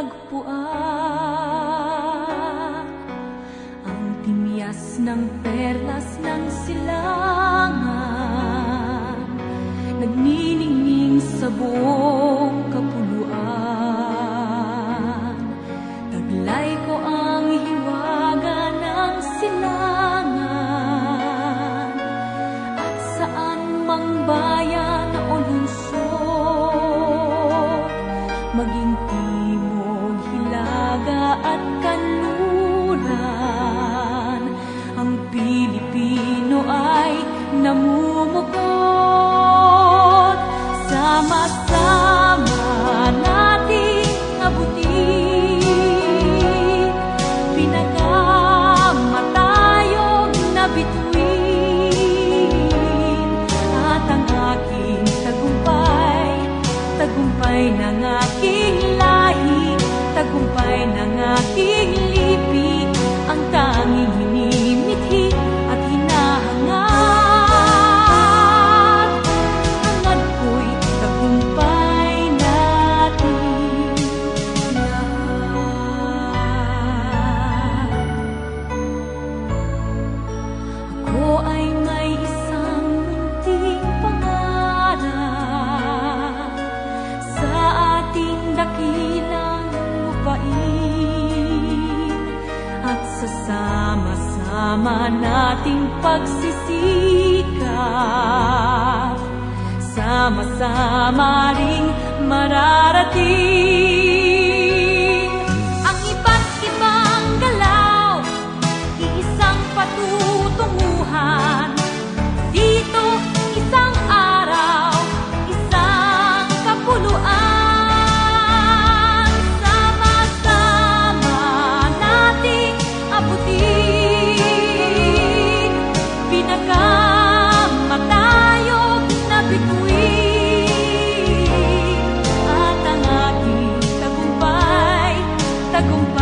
natagpuan ang timyas ng perlas ng silangan, nagniningning sa buong kapuluan. Taglay ko ang hiwaga ng silangan, at saan mang bayan o lungsod, maging timog, hilaga at kanluran, ang Pilipino ay namumukod. Sama-sama nating abutin pinakamatayog na bituin, at ang aking tagumpay, tagumpay ng aking lahi, tagumpay ng aking lipi, ang tanging hinimithi at hinahangad. Hangad ko'y tagumpay natin lahat. Ako ay may isang munting pangarap sa ating dakilang lupain, at sa sama-sama nating pagsisikap, sama-sama ring mararating ang iba't ibang galaw, iisang patutunguhan. Dito isang araw, isang kapuluan. Sama-sama nating abutin pinakamatayog na bituin, at ang aking tagumpay, tagumpay